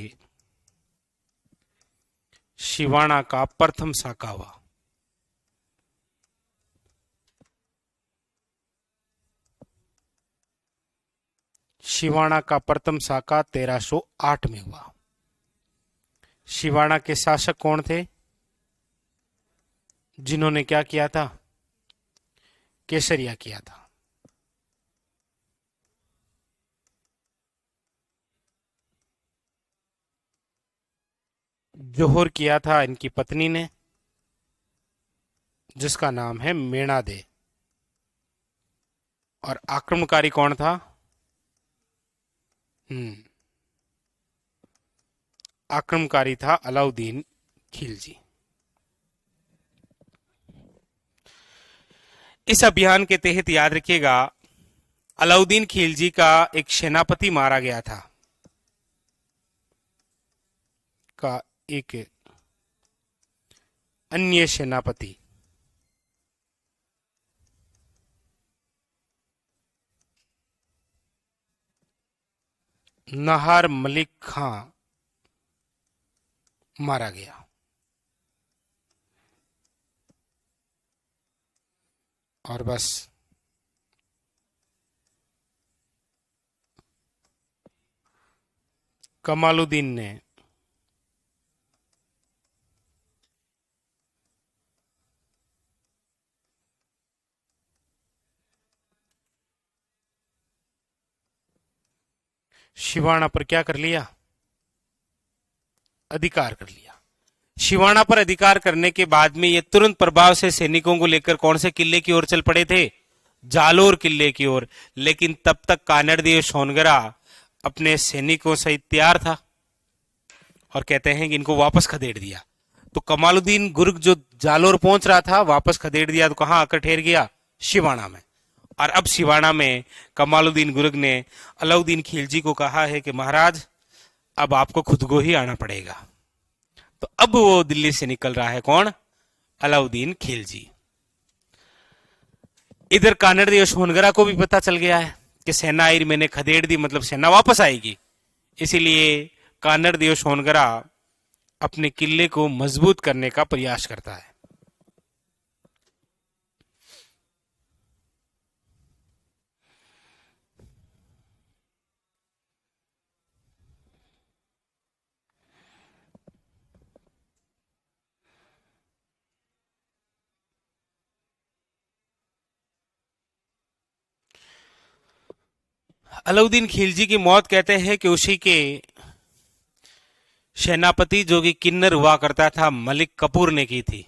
शिवाना का प्रथम साका हुआ। शिवाना का प्रथम साका 1308 में हुआ। शिवाना के शासक कौन थे? जिन्होंने क्या किया था? केसरिया किया था। जोहर किया था इनकी पत्नी ने, जिसका नाम है मेणादे। और आक्रमणकारी कौन था? आक्रमणकारी था अलाउद्दीन खिलजी। इस अभियान के तहत याद रखिएगा, अलाउद्दीन खिलजी का एक सेनापति मारा गया था, का एक अन्य सेनापति नाहर मलिक खां मारा गया। और बस कमालुद्दीन ने शिवाना पर क्या कर लिया? अधिकार कर लिया। शिवाना पर अधिकार करने के बाद में ये तुरंत प्रभाव से सैनिकों को लेकर कौन से किले की ओर चल पड़े थे? जालोर किले की ओर। लेकिन तब तक कानड़देव सोनगरा अपने सैनिकों सहित तैयार था और कहते हैं कि इनको वापस खदेड़ दिया। तो कमालुद्दीन गुर्ग जो जालोर पहुंच रहा था वापस खदेड़ दिया, तो कहां आकर ठहर गया? शिवाना में। और अब शिवाना में कमालुद्दीन गुर्ग ने अलाउद्दीन खिलजी को कहा है कि महाराज अब आपको खुद को ही आना पड़ेगा। तो अब वो दिल्ली से निकल रहा है कौन? अलाउद्दीन खिलजी। इधर कानड़देव सोनगरा को भी पता चल गया है कि सेना आई, मैंने खदेड़ दी, मतलब सेना वापस आएगी। इसीलिए कानड़देव सोनगरा अपने किले को मजबूत करने का प्रयास करता है। अलाउद्दीन खिलजी की मौत कहते हैं कि उसी के सेनापति जो कि किन्नर हुआ करता था मलिक कपूर ने की थी।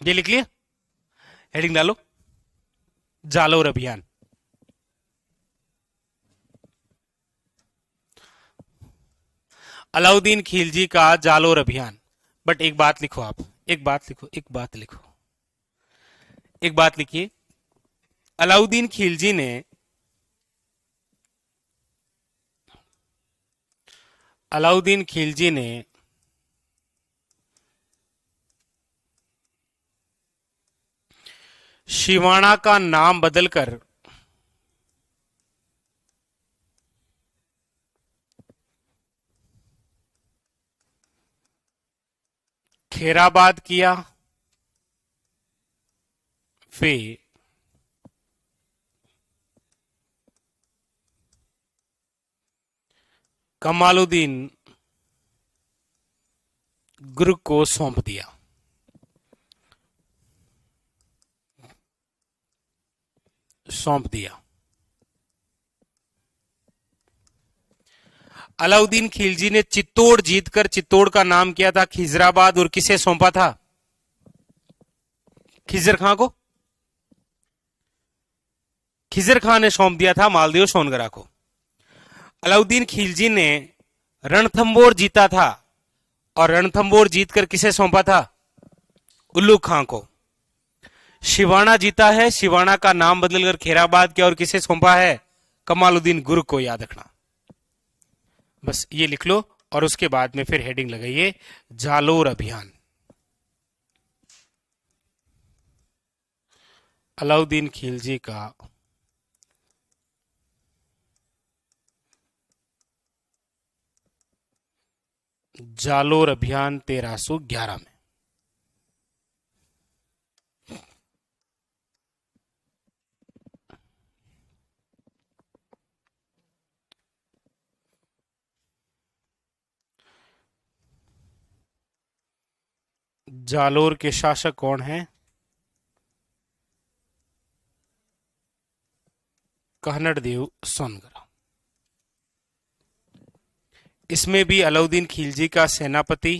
ये लिख लिया, हेडिंग डालो, जालोर अभियान। अलाउद्दीन खिलजी का जालोर अभियान। बट एक बात लिखो आप, एक बात लिखो, एक बात लिखो, एक बात लिखिए। अलाउद्दीन खिलजी ने अलाउद्दीन खिलजी ने शिवाना का नाम बदलकर खेराबाद किया। वे कमालुद्दीन गुर्ग को सौंप दिया। सौंप दिया। अलाउद्दीन खिलजी ने चित्तौड़ जीतकर चित्तौड़ का नाम किया था खिजराबाद, और किसे सौंपा था? खिजर खां को। खिजर खां ने सौंप दिया था मालदेव सोनगरा को। अलाउद्दीन खिलजी ने रणथंबोर जीता था, और रणथंबोर जीतकर किसे सौंपा था? उल्लू खां को। शिवाना जीता है, शिवाना का नाम बदलकर खेराबाद किया, और किसे सौंपा है? कमालुद्दीन गुर्ग को। याद रखना, बस ये लिख लो, और उसके बाद में फिर हेडिंग लगाइए जालोर अभियान। अलाउद्दीन खिलजी का जालोर अभियान 1311 में। जालोर के शासक कौन हैं? कानड़ देव सोनगरा। इसमें भी अलाउद्दीन खिलजी का सेनापति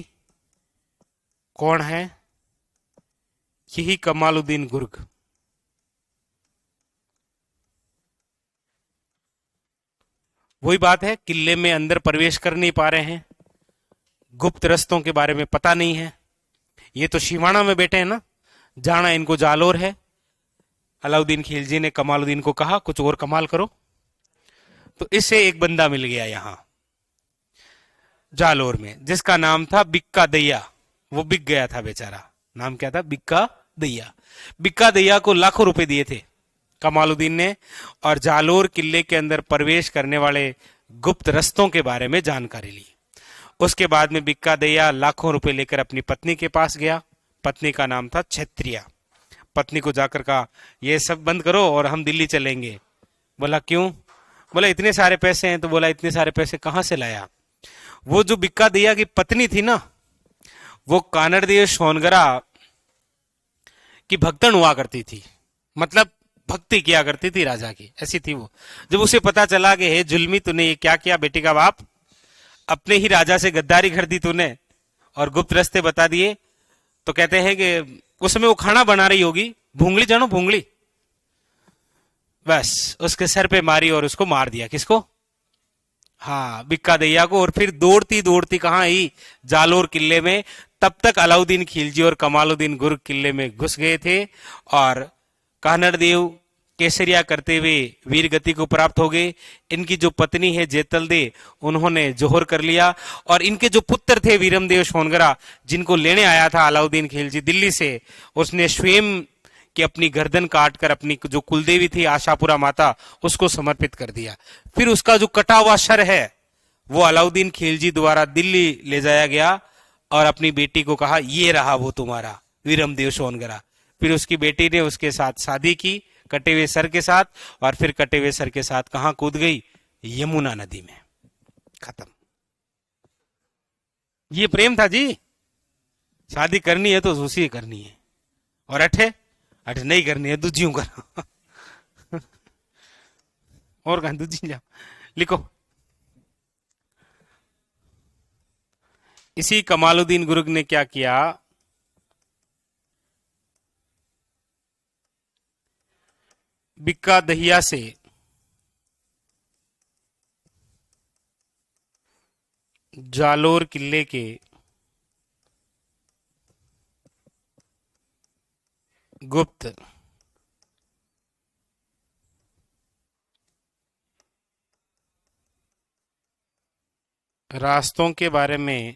कौन है? यही कमालुद्दीन गुर्ग। वही बात है, किले में अंदर प्रवेश कर नहीं पा रहे हैं, गुप्त रस्तों के बारे में पता नहीं है। ये तो शिवाना में बैठे हैं ना, जाना इनको जालोर है। अलाउद्दीन खिलजी ने कमालुद्दीन को कहा कुछ और कमाल करो, तो इससे एक बंदा मिल गया यहां जालोर में, जिसका नाम था बिक्का दैया। वो बिक गया था बेचारा। नाम क्या था? बिक्का दैया। बिक्का दैया को लाखों रुपए दिए थे कमालुद्दीन ने, और जालोर किले के अंदर प्रवेश करने वाले गुप्त रस्तों के बारे में जानकारी ली। उसके बाद में बिक्का दैया लाखों रुपए लेकर अपनी पत्नी के पास गया। पत्नी का नाम था क्षत्रिया। पत्नी को जाकर कहा ये सब बंद करो और हम दिल्ली चलेंगे। बोला क्यों? बोला इतने सारे पैसे हैं। तो बोला इतने सारे पैसे कहां से लाया? वो जो बिक्का दैया की पत्नी थी ना, वो कानड़ देव सोनगरा की भक्तन हुआ करती थी, मतलब भक्ति किया करती थी राजा की, ऐसी थी वो। जब उसे पता चला कि हे जुल्मी तूने ये क्या किया बेटी का बाप, अपने ही राजा से गद्दारी कर दी तूने और गुप्त रास्ते बता दिए, तो कहते हैं कि उस समय वो खाना बना रही होगी, भूंगली जानो भूंगली, बस उसके सर पे मारी और उसको मार दिया। किसको? हाँ, बिक्का दैया को। और फिर दौड़ती दौड़ती कहां आई? जालोर किले में। तब तक अलाउद्दीन खिलजी और कमालुद्दीन गुर्ग किले में घुस गए थे और कानड़ देव केसरिया करते हुए वीर गति को प्राप्त हो गए। इनकी जो पत्नी है जेतल दे, उन्होंने जोहर कर लिया। और इनके जो पुत्र थे वीरमदेव सोनगरा, जिनको लेने आया था अलाउद्दीन खिलजी दिल्ली से, उसने स्वयं कि अपनी गर्दन काटकर अपनी जो कुलदेवी थी आशापुरा माता, उसको समर्पित कर दिया। फिर उसका जो कटा हुआ सर है वो अलाउद्दीन खिलजी द्वारा दिल्ली ले जाया गया और अपनी बेटी को कहा ये रहा वो तुम्हारा वीरमदेव सोनगरा। फिर उसकी बेटी ने उसके साथ शादी की कटे हुए सर के साथ, और फिर कटे हुए सर के साथ कहां कूद गई? यमुना नदी में। खत्म। ये प्रेम था जी। शादी करनी है तो उसी करनी है, और अठे अठे नहीं करनी है दूजियों कर और कहा दूजी जाओ। लिखो, इसी कमालुद्दीन गुर्ग ने क्या किया? बिक्का दहिया से जालोर किले के गुप्त रास्तों के बारे में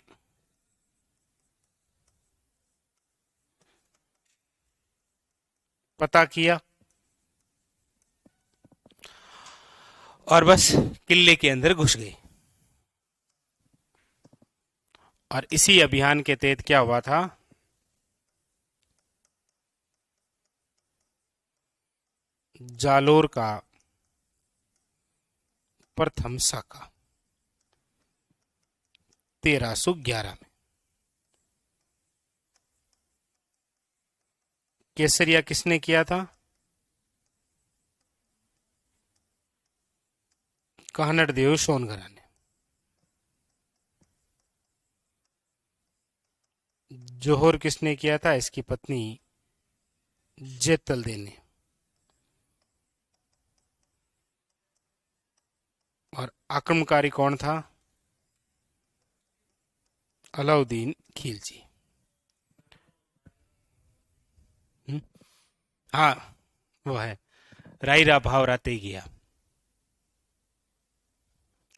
पता किया और बस किले के अंदर घुस गए। और इसी अभियान के तहत क्या हुआ था? जालोर का प्रथम साका 1311 में। केसरिया किसने किया था? कानड़ देव सोनगरा ने। जोहर किसने किया था? इसकी पत्नी जेतल दे ने। और आक्रमणकारी कौन था? अलाउद्दीन खिलजी। हाँ, वो है रायरा भाव राते ही गया।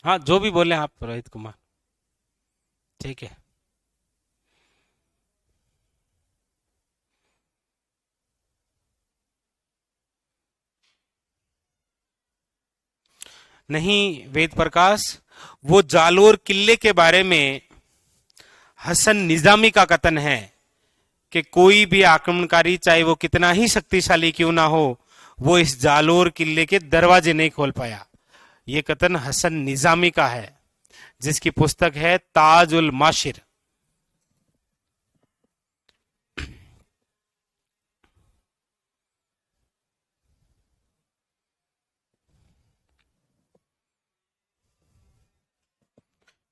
हाँ, जो भी बोले आप रोहित कुमार, ठीक है। नहीं वेद प्रकाश, वो जालोर किले के बारे में हसन निजामी का कथन है कि कोई भी आक्रमणकारी चाहे वो कितना ही शक्तिशाली क्यों ना हो, वो इस जालोर किले के दरवाजे नहीं खोल पाया। ये कथन हसन निजामी का है, जिसकी पुस्तक है ताज उल माशिर।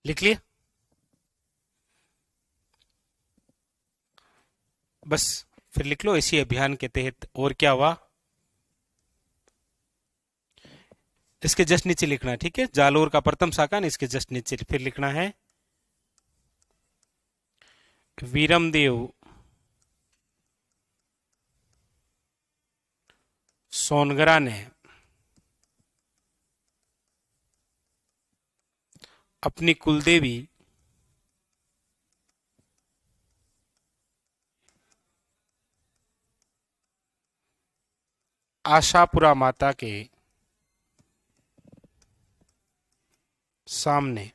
लिख लिया? बस फिर लिख लो, इसी अभियान के तहत और क्या हुआ इसके जस्ट नीचे लिखना है, ठीक है? जालोर का प्रथम शाखा ने इसके जस्ट नीचे फिर लिखना है वीरमदेव सोनगरा ने अपनी कुलदेवी आशापुरा माता के सामने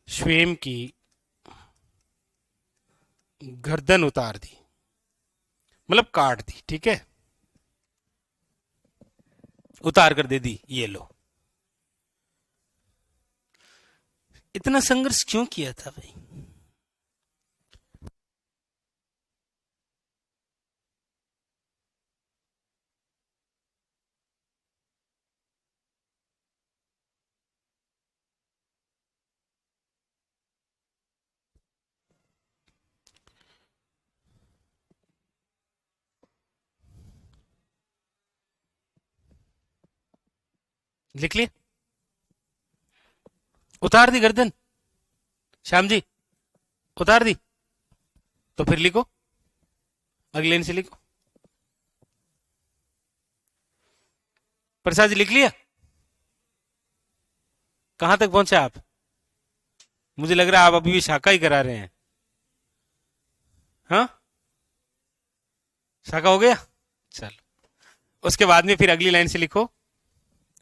स्वयं की गर्दन उतार दी, मतलब काट दी, ठीक है? उतार कर दे दी, ये लो। इतना संघर्ष क्यों किया था भाई? लिख लिए? उतार दी गर्दन श्याम जी, उतार दी? तो फिर लिखो, अगली लाइन से लिखो। प्रसाद जी लिख लिया? कहां तक पहुंचे आप? मुझे लग रहा है आप अभी भी शाखा ही करा रहे हैं। हाँ, शाखा हो गया? चलो, उसके बाद में फिर अगली लाइन से लिखो,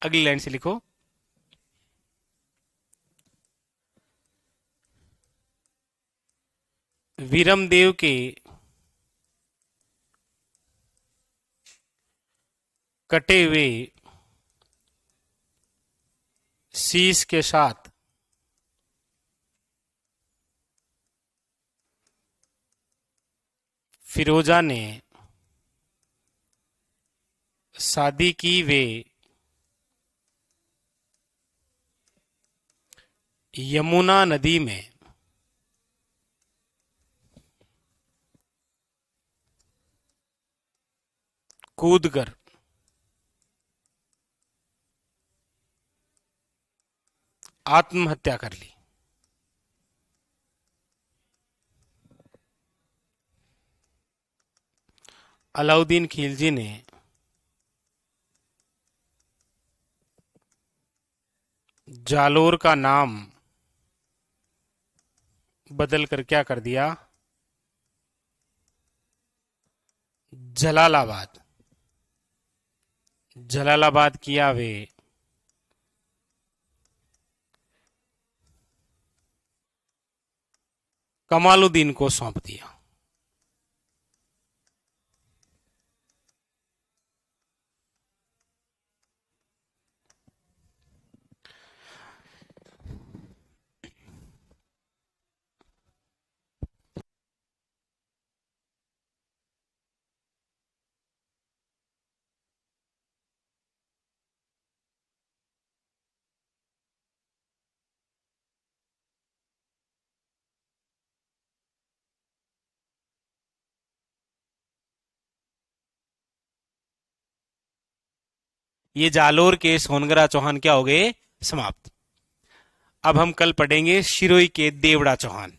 अगली लाइन से लिखो वीरमदेव के कटे हुए शीश के साथ फिरोजा ने शादी की, वे यमुना नदी में कूदकर आत्महत्या कर ली। अलाउद्दीन खिलजी ने जालोर का नाम बदल कर क्या कर दिया? जलालाबाद। जलालाबाद किया वे कमालुद्दीन को सौंप दिया। ये जालोर के सोनगरा चौहान क्या हो गए? समाप्त। अब हम कल पढ़ेंगे शिरोई के देवड़ा चौहान।